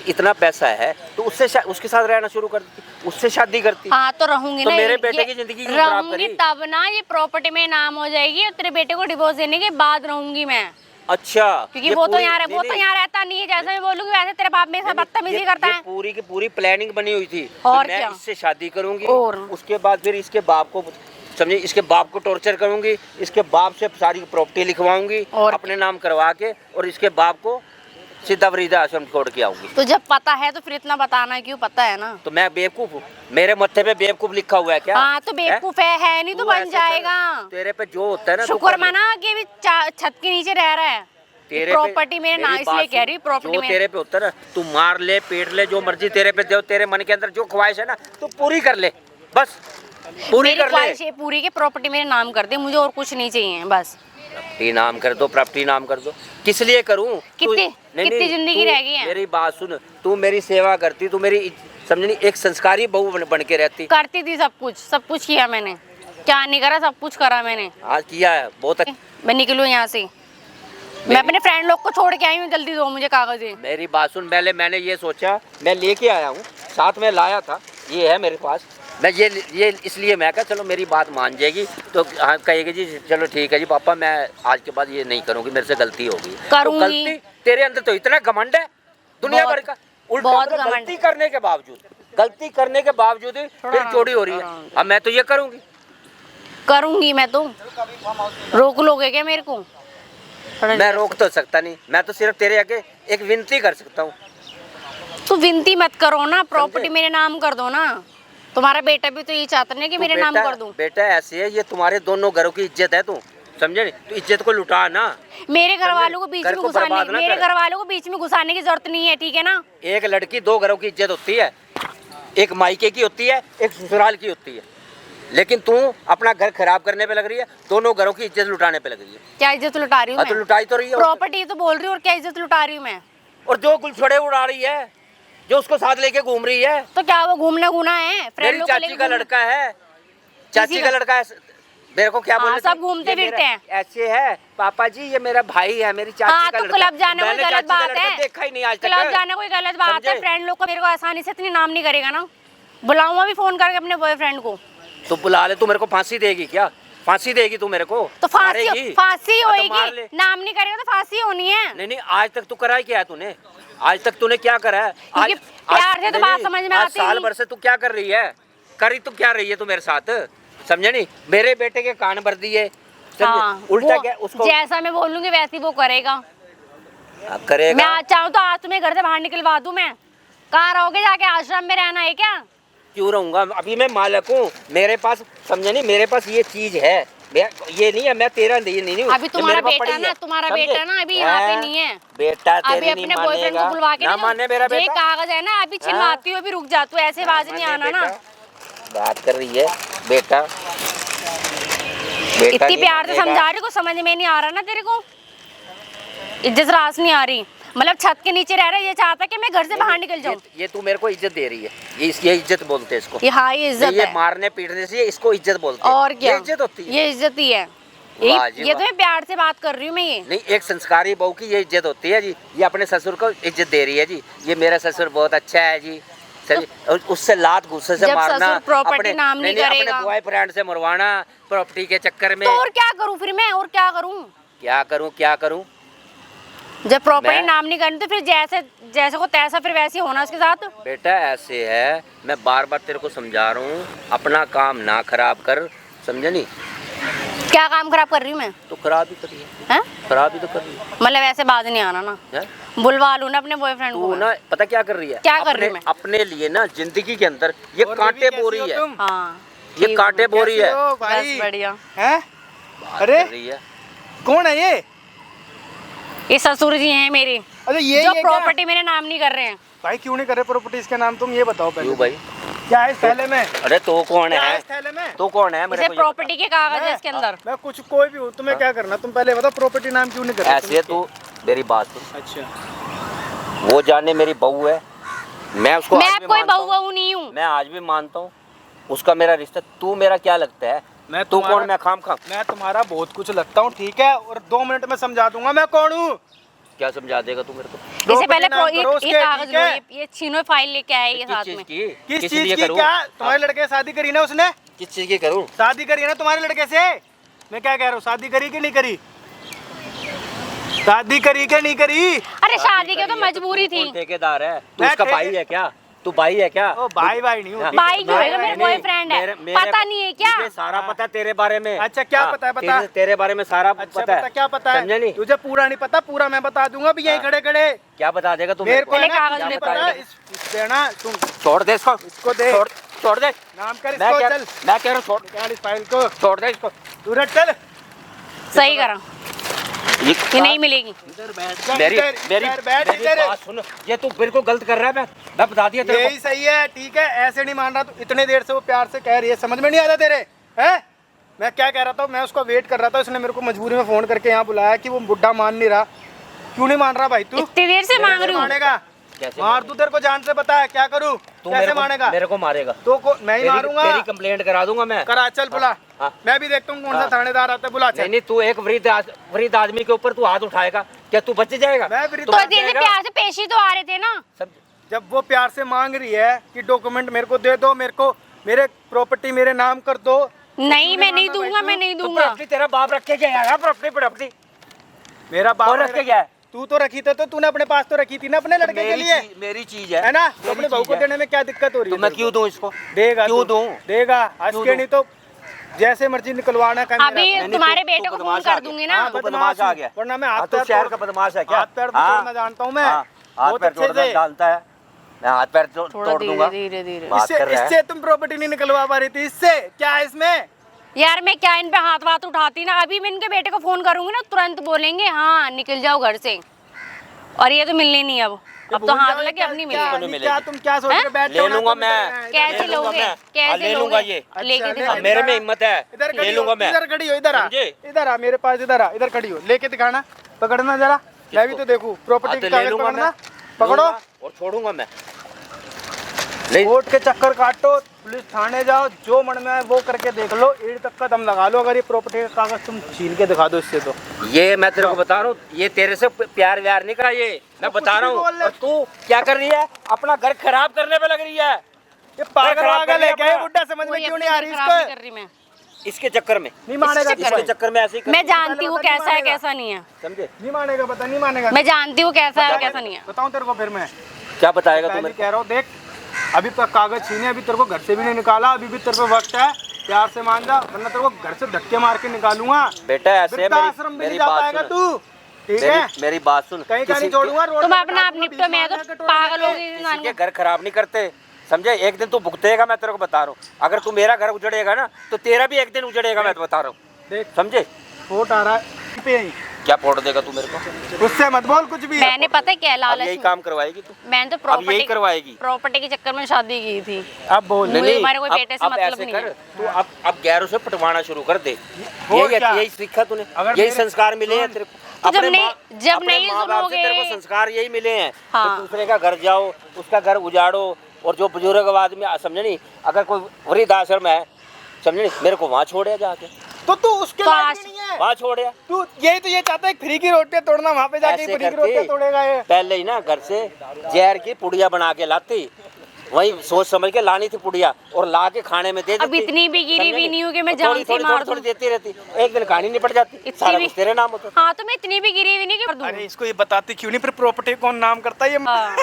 इतना पैसा है तो उसके साथ रहना शुरू कर देती, उससे शादी करती। हाँ तो रहूंगी तो ना। मेरे ये बेटे की जिंदगी क्यों खराब रहूंगी करी? तब ना ये प्रॉपर्टी में नाम हो जाएगी, और तेरे बेटे को डिवोर्स देने के बाद रहूंगी मैं। अच्छा, क्योंकि ये वो तो पूरी- यहाँ नहीं, नहीं, रहता नहीं है। जैसे मैं बोलूंगी वैसे तेरे बाप मेरे साथ बदतमीजी करता है। पूरी की पूरी प्लानिंग बनी हुई थी। और मैं क्या? इससे शादी करूंगी, और? उसके बाद फिर इसके बाप को समझे, इसके बाप को टॉर्चर करूंगी, इसके बाप से सारी प्रॉपर्टी लिखवाऊंगी और? अपने नाम करवा के, और इसके बाप को सीधा वृद्धा आश्रम छोड़ के आऊंगी। तो जब पता है तो फिर इतना बताना क्यों? पता है ना। तो मैं बेवकूफ हूँ? मेरे मत्थे पे बेवकूफ लिखा हुआ है क्या? हाँ तो बेवकूफ है नहीं तो तू बन ऐसे कर, जाएगा। तेरे पे जो होता है ना, तू शुक्र कर ले। मना कि भी छत के नीचे रह रहा है। तेरे प्रॉपर्टी मेरे ना, मेरी इसलिए बात कह रही सुन, प्रॉपर्टी जो में। तेरे पे होता है ना, तू मार ले, पीट ले, जो मर्जी तेरे पे दे, तेरे मन के अंदर जो ख्वाहिश है ना, तू पूरी कर ले, बस पूरी मेरी कर ले। ख्वाहिश है पूरी के प्रॉपर्टी मेरे नाम कर दे, मुझे और कुछ नहीं चाहिए बस। प्रॉपर्टी नाम कर दो, प्रॉपर्टी नाम कर दो। किस लिए करूं? कितनी जिंदगी रह गई है? मेरी बात सुन, तू मेरी सेवा करती, तू मेरी समझनी एक संस्कारी बहू बन के रहती। करती थी सब कुछ किया मैंने। क्या नहीं करा? सब कुछ करा मैंने। आज किया है बहुत अच्छा। मैं निकलूँ यहाँ से। मैं अपने फ्रेंड लोग को छोड़ के आई हूँ, जल्दी दो मुझे कागज। मेरी बात सुन, पहले मैंने ये सोचा, मैं लेके आया हूँ, साथ में लाया था, ये है मेरे पास। मैं ये इसलिए मैं कहा चलो मेरी बात मान जाएगी, तो हाँ कहेगी जी चलो ठीक है जी पापा, मैं आज के बाद ये नहीं करूँगी, मेरे से गलती होगी। करूँगी। तो गलती तेरे अंदर तो इतना घमंड है दुनिया भर का, उल्टा बहुत मतलब घमंड। गलती करने के बावजूद गलती करने के बावजूद भी फिर चोरी हो रही है। अब मैं तो ये करूंगी मैं तो। रोक लोगे क्या मेरे को? मैं रोक तो सकता नहीं, मैं तो सिर्फ तेरे आगे एक विनती कर सकता हूँ। तो विनती मत करो ना, प्रॉपर्टी मेरे नाम कर दो ना। तुम्हारा बेटा भी तो ये चाहता नहीं कि मेरे नाम कर दूं। बेटा ऐसे है, ये तुम्हारे दोनों घरों की इज्जत है, तू समझे नहीं? तो इज्जत को लुटा ना। मेरे घर वालों को बीच में घुसाने, मेरे कर। घर वालों को बीच में घुसाने की जरूरत नहीं है, ठीक है ना? एक लड़की दो घरों की इज्जत होती है, एक मायके की होती है, एक ससुराल की होती है। लेकिन तू अपना घर खराब करने पे लग रही है, दोनों घरों की इज्जत लुटाने पे लग रही है। क्या इज्जत लुटा रही हूँ तो लुटाई तो रही है। प्रॉपर्टी तो बोल रही हूँ, और क्या इज्जत लुटा रही हूँ मैं? और जो गुलछड़े उड़ा रही है, जो उसको साथ लेके घूम रही है, तो क्या वो घूमना गुना है? मेरी चाची का लड़का है, चाची का लड़का है। मेरे को क्या बोले? सब घूमते फिरते हैं। ऐसे है पापा जी, ये मेरा भाई है, मेरी चाची का तो लड़का। क्लब जाना कोई गलत बात है? देखा ही नहीं आज तक। क्लब जाना कोई गलत बात है? फ्रेंड लोग को मेरे को आसानी से इतनी नाम नहीं करेगा ना। बुलाऊंगा भी फोन करके अपने बॉयफ्रेंड को। तो बुला ले, तू मेरे को फांसी देगी क्या? फांसी देगी तू मेरे को? तो फांसी होएगी, तो नाम नहीं करेगा तो फांसी होनी है। नहीं, आज तक तू करा ही क्या है तूने? आज तक तूने क्या करा है? आज प्यार से तो बात समझ में आती साल भर से तू क्या कर रही है? करी तो क्या रही है तू मेरे साथ? समझे नहीं? मेरे बेटे के कान भर दिए। उल्टा क्या उसको? जैसा मैं बोलूंगी वैसे ही वो करेगा। करेगा। मैं आज चाहूँ तो आज तुम्हें घर से बाहर निकलवा दूं मैं। कहाँ रहोगे जाके? आश्रम में रहना है क्या? क्यों रहूंगा? अभी मैं मालिक हूँ, मेरे पास समझे नहीं, मेरे पास ये चीज है। ये नहीं है, मैं तेरा नहीं हूँ। अभी तुम्हारा बेटा ना, तुम्हारा बेटा ना अभी यहाँ पे नहीं है। बेटा अभी अपने बॉयफ्रेंड को बुलवा के ना माने मेरा ये बेटा। कागज है ना, अभी चिल्लाती हो, अभी रुक जा तू, ऐसे आवाज नहीं आना ना। बात कर रही है बेटा, इतनी प्यार से समझा रही को समझ में नहीं आ रहा ना तेरे को? इज्जत रास नहीं आ रही। मतलब छत के नीचे रह रहा है, ये चाहता कि मैं घर से बाहर निकल जाऊं। ये तू मेरे को इज्जत दे रही है, ये इज्जत बोलते हैं इसको। ये हाँ, ये इज्जत ये है। मारने पीटने से इसको इज्जत बोलते हैं। और क्या? ये इज्जत होती है? ये इज्जत ही है। ये तो मैं प्यार से बात कर रही हूँ मैं। ये नहीं, एक संस्कारी बहू की ये इज्जत होती है जी। ये अपने ससुर को इज्जत दे रही है जी। ये मेरा ससुर बहुत अच्छा है जी। उससे लात गुस्से से मारना, प्रॉपर्टी नाम नहीं करेगा, अपने बॉयफ्रेंड से मरवाना प्रॉपर्टी के चक्कर में। तो और क्या करूं फिर मैं? और क्या करूं? क्या करूं? जब प्रॉपर्टी नाम नहीं करनी तो फिर जैसे को तैसा फिर वैसे होना उसके साथ। बेटा ऐसे है, मैं बार बार तेरे को समझा रहा हूँ, अपना काम ना खराब कर, समझे नहीं? क्या काम खराब कर रही हूँ मैं? तो खराब ही कर रही है। खराब ही तो कर रही है। मतलब ऐसे बात नहीं आना ना है? बुलवा लूं ना अपने बॉयफ्रेंड को। तू ना पता क्या कर रही है? क्या कर रही है मैं? अपने लिए ना जिंदगी के अंदर ये कांटे बो रही है। हाँ, ये कांटे बो रही है। बस बढ़िया है। अरे है। कौन है ये ससुर जी हैं मेरे, अरे जो प्रॉपर्टी मेरे नाम नहीं कर रहे हैं। भाई क्यों नहीं कर रहे प्रॉपर्टी इसके नाम? तुम ये बताओ पहले। भाई क्या है इस थैले में? अरे तो कौन क्या है? इस थैले में? तो कौन है? इसे प्रॉपर्टी के कागज है इसके अंदर। मैं कुछ कोई भी हूँ, तुम्हें क्या करना? तुम पहले बताओ प्रॉपर्टी नाम क्यों नहीं कर रहे? ऐसे तू मेरी बात सुन। अच्छा, वो जाने मेरी बहू है, मैं उसको मैं आज भी कोई मानता हूँ। बहू नहीं हूँ। मैं आज भी मानता हूँ उसका मेरा रिश्ता। तू मेरा क्या लगता है? मैं तू कौन? मैं खाम मैं तुम्हारा बहुत कुछ लगता हूँ, ठीक है? और 2 मिनट में समझा दूंगा मैं कौन हूँ। क्या समझा देगा तू मेरे को? इससे पहले नाम करो उसके, ये कागज ठीक लो, है? ये छीनो फाइल लेके आए ये साथ में। किस किस चीज लिए की? करूँ? क्या तुम्हारे लड़के से शादी करी ना उसने? किस चीज की करूँ? शादी करी है ना तुम्हारे लड़के से? मैं क्या कह रहा हूँ, शादी करी कि नहीं करी? शादी करी कि नहीं करी? अरे शादी की तो मजबूरी थी। ठेकेदार है तू? मैं उसका भाई है क्या? तू भाई है क्या? ओ भाई नहीं हूँ। भाई क्यों है? मेरा बॉयफ्रेंड है। पता नहीं है क्या? मुझे सारा पता है तेरे बारे में। अच्छा, क्या पता है? बता। तेरे बारे में सारा अच्छा, पता है। क्या पता है? समझे नहीं? तुझे पूरा नहीं पता, पूरा मैं बता दूंगा भी यहीं खड़े खड़े। क्या बता देगा तू मेरे को? पहले है ना, कागज तुझे ले पता है, पहले। इस देना तुम। छोड़ दे इसको। इसको दे। छोड़ दे। नाम कर मैं इसको। कह चल रहा हूँ निकाल इस फाइल को। छोड़ दे इसको। तू रट, चल। सही करा, ये नहीं मिलेगी। मेरी बैठ इधर। बात सुन, ये तू बिल्कुल गलत कर रहा है। मैं बता दिया तेरे यही सही है, ठीक है? ऐसे नहीं मान रहा तू, इतने देर से वो प्यार से कह रही है, समझ में नहीं आता तेरे? हैं? मैं क्या कह रहा था, मैं उसको वेट कर रहा था, उसने मेरे को मजबूरी में फोन करके यहाँ बुलाया कि वो बुड्ढा मान नहीं रहा। क्यों नहीं मान रहा भाई तू? इतनी देर से मांग रही हूँ। मानेगा? कैसे मार दूं तेरे को जान से, बता है क्या करूं? कैसे मानेगा? मेरे को मारेगा तो मैं ही मारूंगा। तेरी कंप्लेंट करा दूंगा मैं। करा, चल बुला। हाँ। मैं भी देखता हूँ कौन सा थानेदार आता है, बुला चल। नहीं, तू एक वृद्ध आदमी के ऊपर तू हाथ उठाएगा क्या? तू बच जाएगा? मैं वृद्ध तो जैसे प्यार से पेशी तो आ रहे थे ना। जब वो प्यार से मांग रही है कि डॉक्यूमेंट मेरे को दे दो, मेरे प्रॉपर्टी मेरे नाम कर दो। नहीं, मैं नहीं दूंगा, मैं नहीं दूंगा। प्रॉपर्टी तेरा बाप रख के गया है? प्रॉपर्टी मेरा बाप रख के गया है? तू तो रखी तो तूने अपने पास तो रखी थी ना अपने लड़के के लिए, मेरी चीज है ना? तो अपने बहू को देने में क्या दिक्कत हो रही तो है? मैं क्यों दूं इसको? देगा, क्यों तू दूं? देगा आज के, नहीं तो जैसे मर्जी निकलवाना कर अभी तुम्हारे बेटे को फोन कर दूंगी ना। तू बदमाश आ गया, वरना मैं हाथ तो पैर शहर का बदमाश है क्या? हाथ पैर तो तोड़ना जानता हूँ मैं, हाथ बहुत पैर अच्छे तोड़ना से। डालता है, मैं हाथ पैर थोड़ा तोड़ दूंगा। धीरे धीरे। बात कर रहा है। इससे तुम प्रॉपर्टी नहीं निकलवा पा रही थी, इससे क्या है इसमें? यार मैं क्या इन पे हाथ वाथ उठाती ना, अभी मैं इनके बेटे को फोन करूंगी ना तुरंत बोलेंगे हाँ निकल जाओ घर से, और ये तो मिलनी नहीं अब तो हाथ लगे अब नहीं मिलेगी। क्या तुम क्या सोच रहे बैठ ले लूंगा मैं, कैसे लोगे? कैसे ले लूंगा लोगे? ये, लेके दिखा। अब मेरे में हिम्मत है, इधर ले खड़ी हो, लूंगा मैं। इधर खड़ी हो, इधर आ, समझे? इधर आ मेरे पास, इधर आ, इधर खड़ी हो, लेके दिखाना, पकड़ना जरा, मैं भी तो देखूं प्रॉपर्टी के ले कागज लूंगा पकड़ना, मैं, पकड़ो। लूंगा और छोड़ूंगा मैं। ले कोर्ट के चक्कर काटो, पुलिस थाने जाओ, जो मन में आए वो करके देख लो, ईड़ तक का दम लगा लो, अगर ये प्रॉपर्टी का कागज तुम छीन के दिखा दो इससे तो। ये मैं तेरे को बता रहा हूँ, ये तेरे से प्यार व्यार नहीं करा, ये मैं बता रहा हूँ। और तू क्या कर रही है? अपना घर खराब करने पे लग रही है। ये पागल खराब वागल कर है लिया क्या? ये अपना। बुड्ढा समझ में कोई क्यों अपने नहीं आ घर रही खराब नहीं इसको? कर रही मैं। इसके चक्कर में नहीं मानेगा, इसके चक्कर में ऐसे ही मैं जानती हूँ पहले कैसा है मानेगा। कैसा नहीं है, समझे? नहीं मानेगा, पता नहीं मानेगा। मैं जानती हूँ कैसा है और कैसा नहीं है। बताऊं तेरे को फिर मैं क्या बताएगा तू पहले मेरे कह रहा हूँ, देख अभी तक कागज छीने, अभी तेरे को घर से भी नहीं निकाला, अभी भी तेरे पे वक्त है, प्यार से मान जा, वरना तेरे को घर से धक्के मार के निकालूंगा। बेटा? ऐसे है, वृद्धाश्रम भी मेरी नहीं जा बात पाएगा सुन, तू, ठीक है? मेरी बात सुन। कहीं का नहीं किसी छोड़ूंगा, रोड तुम पे अपना आप काटूंगा, निपटो, मैं तो बीच में आके पागल हो टोल गई के। इंसान के घर खराब नहीं करते, समझे? एक दिन तू भुगतेगा, मैं तेरे को बता रहा हूँ। अगर तू मेरा घर उजड़ेगा ना तो तेरा भी एक दिन उजड़ेगा, मैं तो बता रहा हूँ, देख समझे? फोट आ रहा है पे ही। क्या फोड़ देगा तू मेरे को? उससे मत बोल कुछ भी। मैंने पता है क्या अब यही लालच, काम करवाएगी तू? मैंने तो अब यही करवाएगी? प्रॉपर्टी के चक्कर में शादी की थी। अब बोल। नहीं, हमारे कोई अब- बेटे से अब मतलब ऐसे नहीं कर, है। तू अब गैरों से पटवाना शुरू कर दे। और क्या? यही सीखा तूने, अगर यही मेरे- संस्कार मिले हैं तेरे को। तो जब नहीं माँ बाप से सुनोगे- तेरे को संस्कार यही मिले हैं हाँ। कि दूसरे का घर जाओ, उसका घर उजाड़ो, और जो बुजुर्ग आदमी, समझे नहीं, अगर कोई वृद्धाश्रम है, समझे नहीं, मेरे को वहाँ छोड़े जाके, तो तू उसके तो लायक आज- भी नहीं है। वहाँ छोड़े। तू यही तो ये चाहता है फ्री की रोटियां तोड़ना, वहाँ पे जाके ऐसे फ्री की करती, रोटियां तोड़ेगा ये। पहले ही ना घर से जहर की पुड़िया बना के लाती, वही सोच समझ के लानी थी पुड़िया, और ला के खाने में दे देती। अब इतनी भी गिरी समझे भी नहीं हूँ कि मैं और जान थोड़ी- से थोड़ी- मार थोड़ी- दूँ। थोड़ी देती रहती, एक दिन कहानी निपट जाती, इतनी सारा भी- कुछ तेरे नाम होता। हाँ तो मैं इतनी भी गिरी हुई नहीं कि कर दूँ। अरे इसको ये बताती क्यों नहीं, फिर प्रॉपर्टी कौन नाम करता है ये? हाँ।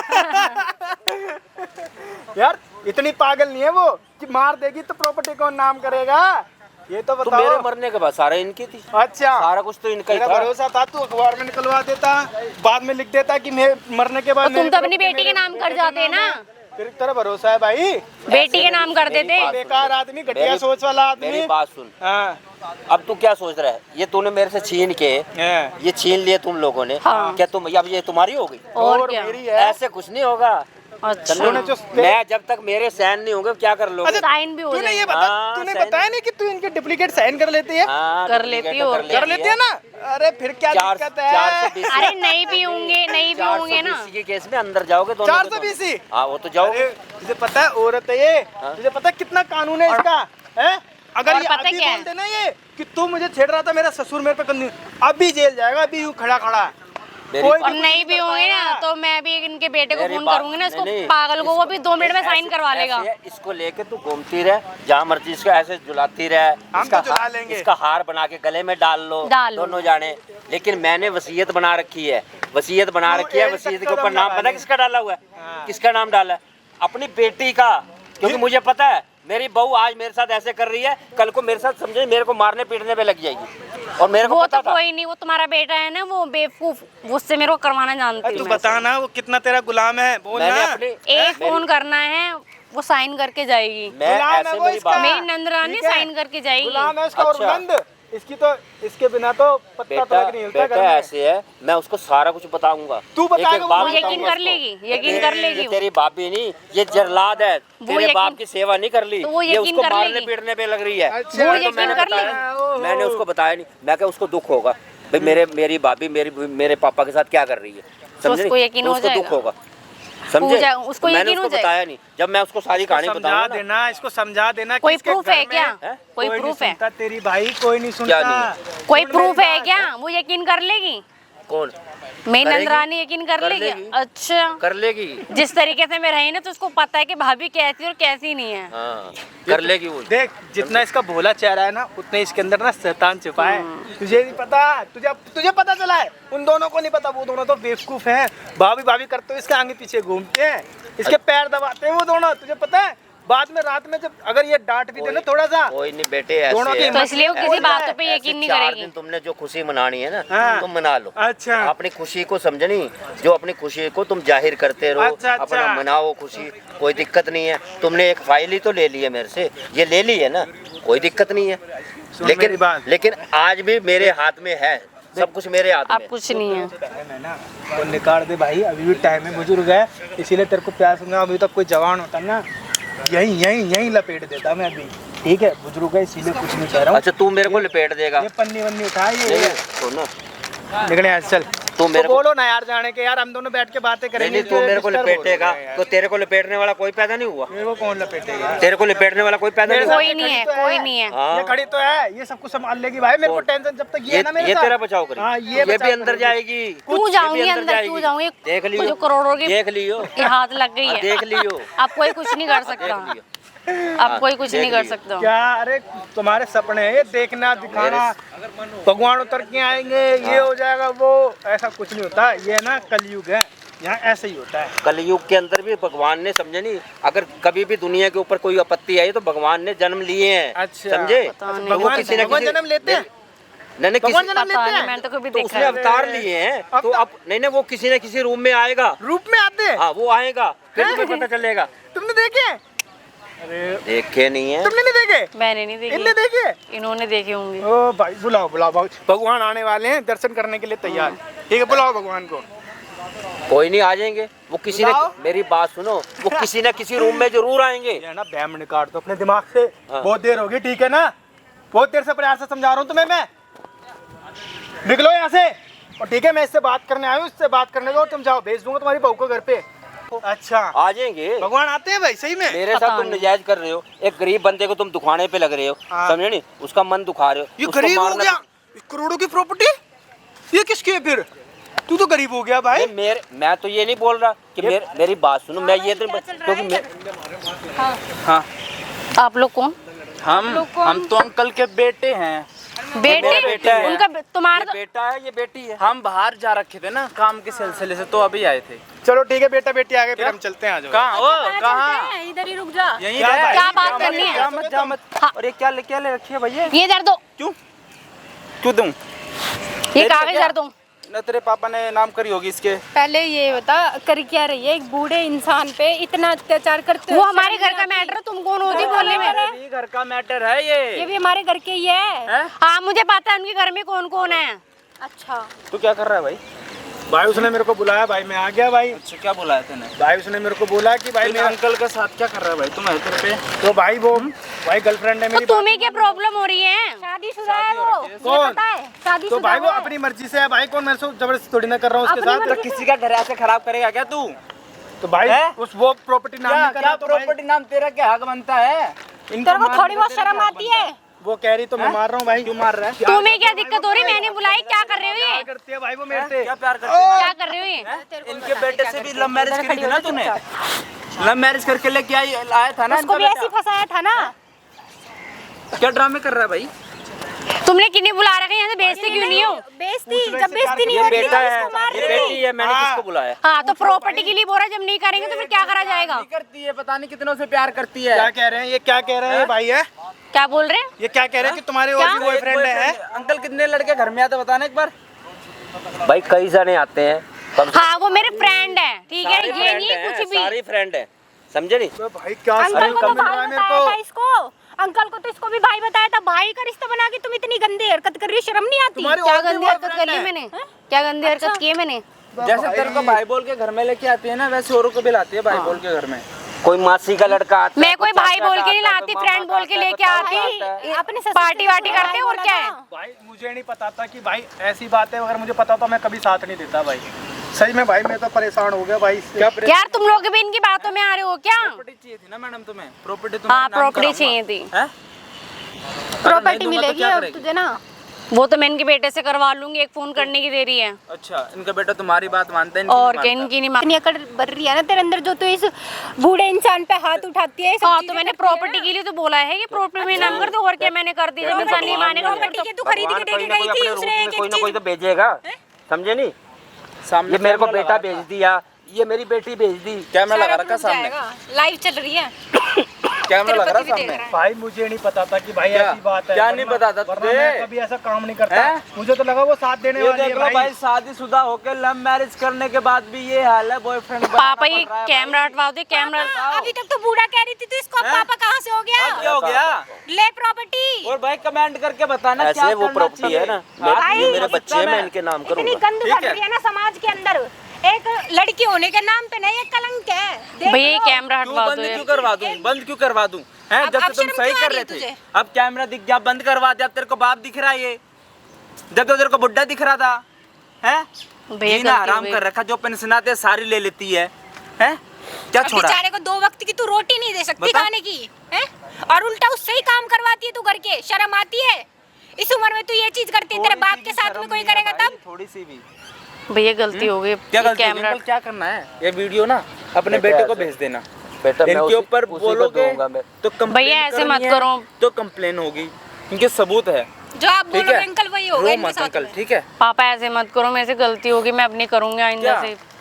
यार इतनी पागल नहीं है वो कि मार देगी तो प्रॉपर्टी कौन नाम करेगा, ये तो तो बताओ। मेरे मरने के बाद सारा इनकी थी, अच्छा सारा कुछ तो इनका ही मेरा था। भरोसा था तू अखबार में निकलवा देता, बाद में लिख देता कि मैं मरने के बाद तो तुम मेरी तो अपनी प्रॉपर्टी बेटी के मेरे नाम कर बेटे जाते के नाम ना। है। फिर तेरा भरोसा है भाई, बेटी के नाम कर देते। बेकार आदमी, घटिया मेरी- सोच वाला मेरी आदमी। बात सुन, हाँ अब तू क्या सोच रहा है? ये तूने मेरे से छीन के, हाँ। ये छीन लिए तुम लोगों ने, हाँ। क्या तुम अब ये तुम्हारी हो गई? और क्या? मेरी है। ऐसे कुछ नहीं होगा, अच्छा तूने जो मैं जब तक मेरे सहन नहीं होंगे क्या कर लोगे? साइन भी हो तूने ये जाए। बता, हाँ, तूने साइन- बताया नहीं कि तू इनके डुप्लीकेट साइन कर लेती है? हाँ, कर लेती हो, कर लेती है ना? अरे फिर क्या दिक्कत है? 420 अरे नहीं भी होंगे, नहीं भी होंगे ना। 420 के केस में अंदर जाओगे दोनों के दोनों। 420? हाँ वो तो जाओगे। अरे तुझे पता है औरत है ये, तुझे पता है कितना कानून है इसका, है? अगर और ये पता अभी क्या है? बोल देना ये कि तू मुझे छेड़ रहा था, मेरा ससुर मेरे पे कंधी, अभी जेल जाएगा, अभी यूं खड़ा खड़ा। मेरी- कोई और भी नहीं कुछ भी कर होंगे ना पाएगा। तो मैं भी इनके बेटे को मेरी फोन बात- करूंगी ना, इसको नहीं, पागल को, वो भी 2 मिनट में साइन ऐसे- करवा लेगा। ऐसे है, इसको लेके तू घूमती रह, जहाँ मर्जी इसको ऐसे झुलाती रह, हम इसका तो झुला हार- लेंगे। इसका हार बना के गले में डाल लो, डाल लो। दोनों जाने। लेकिन मैंने वसीयत बना रखी है, वसीयत बना तू रखी है, एक वसीयत के कदम ऊपर नाम लगा पता है ले। किसका डाला हुआ है? हाँ। किसका नाम डाला है? अपनी बेटी का, क्योंकि मुझे पता है मेरी बहू आज मेरे साथ ऐसे कर रही है, कल को मेरे साथ समझे मेरे को मारने पीटने पे लग जाएगी, और मेरे को वो पता तो था। कोई नहीं, वो तुम्हारा बेटा है ना, वो बेवकूफ, उससे मेरे को करवाना जानती तू हूँ मैं। बता ना वो कितना तेरा गुलाम है, बोल मैंने ना। अपनी एक फोन करना है, वो साइन करके जाएगी। मैं गुलाम है ऐसे वो मेरी इसका। बात मेरी नंदरानी ठीक है? साइन करके जाएगी। गुलाम है उसका, और अच्छा। नंद इसकी तो, इसके बिना तो पत्ता बेटा, तक नहीं हिलता बेटा घर में। ऐसे है, मैं उसको सारा कुछ बताऊंगा। तू बताएगा, एक-एक बात वो यकीन बताऊंगा कर उसको। लेगी, यकीन कर लेगी ये वो। तेरी भाभी नहीं, ये जरलाद है, तेरे यकीन- बाप की सेवा नहीं कर ली, तो वो ये यकीन उसको कर मारने लेगी। पीटने पे लग रही है। अच्छा, वो तो यकीन मैंने कर बताया- लेगी। मैंने उसको बताया नहीं, मैं क्या उसको दुख होगा भाई, मेरी भाभी मेरे पापा के साथ क्या कर रही है, समझे? उसको यकीन तो हो उसको दुख जाएगा। होगा, समझे? उसको तो मैंने यकीन हो उसको जाएगा। बताया नहीं, जब मैं उसको सारी कहानी समझा बताऊंगा ना, देना, इसको समझा देना कि कोई इसके प्रूफ घर है में- क्या? हैं? कोई नहीं प्रूफ है? सुनता, तेरी भाई कोई नहीं सुनता। नहीं? कोई सुन प्रूफ मेरी है बात। क्या? वो यकीन कर लेगी। कौन? मेरी करेगी? नंदरानी यकीन कर लेगी? अच्छा, कर लेगी। जिस तरीके से मैं रही ना तो उसको पता है कि भाभी कैसी और कैसी नहीं है। हाँ कर लेगी वो। देख जितना इसका भोला चेहरा है ना उतना इसके अंदर ना शैतान छुपा है। तुझे नहीं पता, तुझे पता चला है, उन दोनों को नहीं पता। वो दोनों तो बेवकूफ हैं, भाभी भाभी करते हुए इसके आगे पीछे घूमते हैं, इसके पैर दबाते हैं वो दोनों। तुझे पता है बाद में रात में जब अगर ये डांट भी दे ना थोड़ा सा, कोई नहीं बेटे, ऐसे दोनों की है। तो इसलिए वो किसी ऐसे बातों पे यकीन नहीं 4 करेगी। दिन तुमने जो खुशी मनानी है ना, हाँ। तुम मना लो। अच्छा अपनी खुशी को समझनी, जो अपनी खुशी को तुम जाहिर करते रहो। अच्छा, अच्छा। अपना मनाओ खुशी, कोई दिक्कत नहीं है। तुमने एक फाइल ही तो ले ली है मेरे से, ये ले ली है ना, कोई दिक्कत नहीं है। सुन मेरी बात। लेकिन आज भी मेरे हाथ में है, सब कुछ मेरे हाथ अब में। कुछ नहीं है। टाइम है ना तो निकाल दे भाई, अभी भी टाइम है, बुजुर्ग है इसीलिए तेरे को प्यार समझा। अभी तक कोई जवान होता ना यहीं लपेट देता मैं अभी। ठीक है बुजुर्ग है इसीलिए कुछ नहीं कह रहा हूँ। अच्छा तू मेरे को लपेट देगा? ये पन्नी वन्नी उठा ये नहीं सुन ना, निकले आज चल। तू मेरे को बोलो ना यार जाने के, यार हम दोनों बैठ के बातें नहीं करेंगे। नहीं, तू मेरे को लपेटेगा तो तेरे को लपेटने वाला कोई पैदा नहीं हुआ। मेरे को कौन लपेटेगा? तेरे को लपेटने वाला कोई पैदा नहीं हुआ। कोई नहीं है, कोई नहीं है। हाँ। ये खड़ी तो है, ये सब कुछ संभाल लेगी भाई। मेरे को टेंशन जब तक ये है ना मेरे ये साथ। तेरा बचाव करेगी। हाँ, ये बचाव भी अंदर करेगी। जाएगी। क्यों ये जाऊंगी भी अंदर, क्यों जाऊंगी? देख लियो, मुझे करोड़ों की देख लियो, ये हाथ लग गई है। देख लियो, अब कोई कुछ नहीं कर सकता। देख लियो। अब कोई कुछ देख नहीं कर लियो। सकता। क्या अरे तुम्हारे सपने हैं ये देखना दिखाना, भगवान उतर के आएंगे ये हो जाएगा वो, ऐसा कुछ नहीं होता। ये ना कलयुग है, यहाँ ऐसे ही होता है। कलयुग के अंदर भी भगवान ने, समझे नहीं, अगर कभी भी दुनिया के ऊपर कोई आपत्ति आई तो भगवान ने जन्म लिए हैं। अच्छा। समझे? पता नहीं। तो वो किसी न भगवान किसी जन्म लेते हैं? नहीं नहीं, भगवान किसी जन्म पता लेते नहीं, हैं? मैंने तो कभी तो देखा उसने है। अवतार लिए हैं तो अब नहीं नहीं, वो किसी न किसी रूप में आएगा। रूप में आते हैं? हाँ वो आएगा, फिर तुम्हें पता चलेगा। तुमने देखे? अरे देखे नहीं है? तुमने नहीं देखे? मैंने नहीं इनने देखी, देखे? इन्होंने देखे होंगे। ओ भाई बुलाओ बुलाओ भाई, भगवान आने वाले हैं, दर्शन करने के लिए तैयार। ठीक है बुलाओ भगवान को। कोई नहीं, आ जाएंगे वो किसी ने। बुलाओ। मेरी बात सुनो, वो किसी न किसी रूम में जरूर आएंगे। ये ना बैम निकाल दो अपने दिमाग से। हाँ। बहुत देर होगी, ठीक है ना? बहुत देर से प्रयास से समझा रहा हूँ तुम्हें मैं। निकलो यहाँ से। और ठीक है मैं इससे बात करने आया हूँ, इससे बात करने दो, तुम जाओ, भेज दूंगा तुम्हारी बहू को घर पे। अच्छा आ जाएंगे। भगवान आते हैं भाई सही में? मेरे पता साथ तुम नहीं। नजायज कर रहे हो, एक गरीब बंदे को तुम दुखाने पे लग रहे हो। हाँ। समझे नहीं, उसका मन दुखा रहे हो। ये उसको गरीब हो मारना- गया, करोड़ों की प्रॉपर्टी ये किसकी है फिर? तू तो गरीब हो गया भाई। नहीं, मैं तो ये नहीं बोल रहा कि मेरी बात सुनो। मैं ये तो क्योंकि हाँ आप लोग कौन? हम तो अंकल के बेटे हैं। बेटे? मेरा बेटा है। उनका तुम्हारा ये बेटा है, ये बेटी है। हम बाहर जा रखे थे ना काम के सिलसिले से, तो अभी आए थे। चलो ठीक है बेटा बेटी आ गए, फिर हम चलते हैं। आ जाओ। कहाँ ओ कहाँ? इधर ही रुक जा। यहीं क्या रह। भाई? क्या बात करनी है? जा मत, जा मत। हाँ। और ये क्या ले रखी है भैया? ये दर दो, क्यों क्यों दूं? ये कागज दर दो। न तेरे पापा ने नाम करी होगी इसके। पहले ये बता, कर क्या रही है एक बूढ़े इंसान पे इतना अत्याचार करते हो? वो हमारे घर का मैटर, तुम कौन होती बोलने में? ये घर का मैटर है ये भी हमारे घर के ही है। हाँ मुझे पता है उनके घर में कौन कौन है। अच्छा तू क्या कर रहा है भाई? भाई उसने मेरे को बुलाया भाई, मैं आ गया भाई। अच्छा क्या बुलाया तूने? भाई उसने मेरे को बोला कि भाई मेरे मेरा अंकल के साथ क्या कर रहा है भाई? तुम है तेरे पे? तो भाई वो भाई गर्लफ्रेंड है तो मेरी। तुम्हें क्या प्रॉब्लम हो रही है? शादीशुदा है वो, कौन? पता है तो शादीशुदा भाई वो है। अपनी मर्जी से है भाई, कौन मेरे से जबरदस्ती थोड़ी ना कर रहा हूँ उसके अपनी साथ। मर्जी किसी का घर ऐसे खराब करेगा क्या तू? तो भाई है? उस वो प्रॉपर्टी नाम नहीं करा तो भाई प्रॉपर्टी नाम तेरा क्या हक बनता है? तेरे को थोड़ी बहुत शर्म आती है? वो कह रही तो मैं मार रहा हूँ भाई। क्यों मार रहा है? तुम्हें क्या दिक्कत हो रही? मैंने बुलाई, क्या कर रहे हो ये? प्यार करती है भाई वो मेरे से। क्या प्यार करती है? क्या कर रहे हो ये? इनके बेटे से भी लव मैरिज करी थी ना तूने? लव मैरिज करके लेके आया था ना उसको इनका भी ऐसे बेटा? फंसाया था ना? क्या ड्रामे कर रहा है भाई? तुमने किन्हें बुला रखा है? यहाँ से बेइज्जती क्यों नहीं हो? बेइज्जती, जब बेइज्जती नहीं ये होती बेटा तो है, उसको मार ये रही। बेटी है। मैंने किसको बुलाया? हाँ तो प्रॉपर्टी के लिए बोल रहा है, जब नहीं करेंगे तो फिर क्या करा जाएगा? नहीं करती है, पता नहीं कितनों से प्यार करती है। क्या कह रहे हैं ये? क्या कह रहे हैं भाई? है क्या बोल रहे हैं? ये क्या कह रहे हैं कि तुम्हारे और भी बॉयफ्रेंड है? अंकल कितने लड़के घर में आते बताना एक बार। भाई कई जने आते हैं। हाँ वो मेरे फ्रेंड है, ठीक है, ये नहीं है कुछ भी। सारी फ्रेंड है, समझे नहीं? तो भाई क्या अंकल को तो मिल रहा भाई है मेरे बताया था को? इसको, अंकल को तो इसको भी भाई बताया था। भाई का रिश्ता बना के तुम इतनी गंदी हरकत कर रही हो, शर्म नहीं आती? तुम्हारे क्या और भी गंदी हरकत boyfriend कर ली है? मैंने? क्या गंदी हरकत की है मैंने? जैसे तेरे को भाई बोल के घर में लेके आती है ना, वैसे औरों को भी लाती है भाई बोल के घर में। कोई मासी का लड़का आता है, मैं कोई भाई चाचा बोल का के नहीं आता है, लाती, कोई फ्रेंड मामा बोल के का लेके आता है, आती। आता है। अपने ससुर पार्टी वार्टी करते और क्या है? भाई मुझे नहीं पता था कि भाई ऐसी बात है, अगर मुझे पता होता मैं कभी साथ नहीं देता भाई। सही में भाई मैं तो परेशान हो गया भाई इससे। यार तुम लोग भी इनकी बातों में आ रहे हो क्या? प्रॉपर्टी चाहिए थी ना मैडम तुम्हें? प्रॉपर्टी हाँ प्रॉपर्टी चाहिए थी। प्रॉपर्टी मिलेगी अब तुझे ना। वो तो मैं इनके बेटे से करवा लूंगी, एक फोन करने की देरी है। अच्छा, इनका बेटा तुम्हारी बात मानता है, और क्या, इनकी नहीं इतनी अकड़ बढ़ रही है ना तेरे अंदर, जो तू इस बूढ़े इंसान पे हाथ उठाती है। ये सब हाँ, चीजें तो मैंने करती है प्रॉपर्टी ना। के लिए तो बोला है कि प्रॉपर्टी में नाम कर दो, और क्या मैंने कर दी। जब इंसान नहीं मानेगा प्रॉपर्टी के तू खरीद के दे के गई थी, उसने एक कोई एक ना कोई चीज। तो भेजेगा, समझे नहीं? सामने ये मेरे को कैमरा बेटा लगा भेज दिया, ये मेरी बेटी भेज दी। कैमरा लगा सारा रखा रुक सामने, जाएगा। लाइव चल रही है, कैमरा तेरे लगा रहा पति भी देख सामने। रहा है। भाई मुझे नहीं पता था कि भाई क्या? ऐसी बात है। क्या नहीं पता था वरना तुझे? मैं कभी ऐसा काम नहीं करता। हैं? मुझे तो लगा वो साथ देने ये वाली देख है लो भाई, शादीशुदा होकर लव मैरिज करने के बाद भी ये हाल है, बॉयफ्रेंड पापा ये कैमरा हटवा दो, कैमरा। अभी तक तो बूढ़ा कह रही थी, तो इसको अब हैं? पापा कहाँ से हो क्या गया? हो गया? ले प्रॉपर्टी। और भाई कमेंट करके बताना क्या ऐसे वो करना प्रॉपर्टी चाहिए। है ना, भाई, ये मेरे बच्चे हैं, मैं इनके नाम इतनी करूंगा। गंद ठीक बढ़ है। रही है ना समाज के अंदर। एक लड़की होने के नाम पे नहीं, ये कलंक है। देख भैया ये लो। कैमरा क्यों हटवा बंद दो क्यों यार। करवा दूं? बंद क्यों करवा दूं? हैं, अब जब से तुम शर्म सही क्यों आ कर रही रहे है थे, तुझे? अब कैमरा दिख गया, बंद करवा दिया। अब तेरे को बाप दिख रहा है, ये जब तो तेरे को बुड्ढा दिख रहा था। हैं, भैया जीना गलती हो हराम गई। कर रखा, जो पेंशन आते हैं सारी ले लेती है। हैं, क्या अब छोड़ा? बेचारे को 2 वक्त की तू रोटी नहीं दे सकती बता। खाने की, हैं? और उल्टा उससे ही काम करवाती है तू करके। शर्म आती है? इस उम्र में तू ये चीज करती है, तेरे बाप के साथ में कोई करेगा तब? थोड़ी सी भी भैया गलती हो गई। क्या गलती होगी? कैमरा अंकल, क्या करना है? ये वीडियो ना अपने बेटा बेटे को ऐसे- भेज देना। बेटा मैं इनके उसी- ऊपर उसी को बोलोगे दूंगा मैं। तो कंप्लेन भैया ऐसे करनी मत है, करो। तो कंप्लेन होगी, इनके सबूत है। जो आप ठीक बोलोगे है, अंकल वही होगा रो इनके मत साथ अंकल, में। ठीक है? पापा ऐसे मत करो, मेरे से गलती होगी, मैं अब नहीं करूंगी आइंदा क्या? से।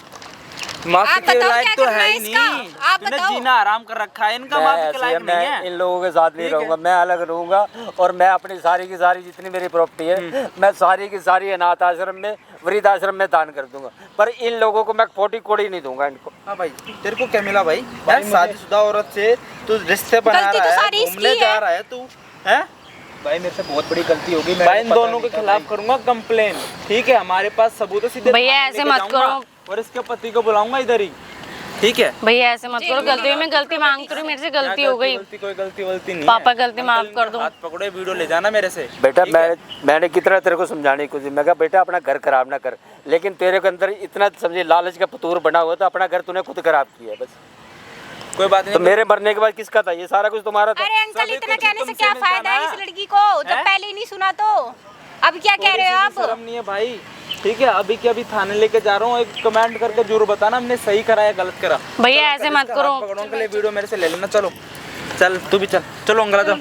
माफी आप के बताओ लायक क्या तो करना है है ही इसका? नहीं। आप इन्हें बताओ। जीना आराम कर रखा है, इनका मैं माफी के ऐसे- लायक नहीं मैं है। इन लोगों के साथ नहीं ठीक है। रहूंगा, मैं अलग रहूंगा। और मैं अपनी सारी की सारी जितनी मेरी प्रॉपर्टी है, मैं सारी की सारी अनाथ आश्रम में, वृद्ध आश्रम में दान कर दूंगा। पर इन लोगों को मैं 40 कोड़ी नहीं दूंगा इनको। हाँ भाई, तेरे को क्या मिला भाई? शादीशुदा औरत से तू रिश्ते बना गलती तो रहा है, सारी घूमने इसकी जा है। रहा है तू, हैं? भाई मेरे से बहुत बड़ी गलती होगी। भाई इन दोनों के खिलाफ करूंगा कंप्लेन, ठीक है? हमारे पास सबूत है, सीधे भैया थाने ऐसे लेके मत जाऊंगा करो। और इसके पति को बुलाऊंगा इधर ही, ठीक है? भैया ऐसे मत करो, गलती हुई, मैं गलती मांगती हूँ, मेरे से गलती हो गई। कोई गलती वलती नहीं पापा है। गलती अंकल, माफ इनका कर दो। हाथ पकड़ो, वीडियो ले जाना मेरे से। बेटा ठीक है? मैंने कितना तेरे को समझाने की कोशिश, मैं कहा बेटा अपना घर खराब ना कर, लेकिन तेरे के अंदर इतना समझे लालच का फतूर बना हुआ था, अपना घर तूने खुद खराब किया है बस। कोई बात नहीं। तो मेरे मरने के बाद किसका था ये सारा कुछ? तुम्हारा था। अरे अंकल, सभी इतना कुछ कहने से तुमसे क्या मिलता फायदा है ना। इस लड़की को, जब हैं? पहले ही नहीं सुना तो? अब क्या कह रहे हो थोड़ी सी भी आप? शर्म नहीं है भाई, ठीक है? अभी के अभी थाने लेके जा रहा हूँ, एक कमेंट करके जरूर बताना हमने सही करा या गलत करा। भैया ऐसे मत करो। पकड़ों के लिए वीडियो मेरे से ले लेना। चलो चल, तू भी चल, चलो अंगला जाओ।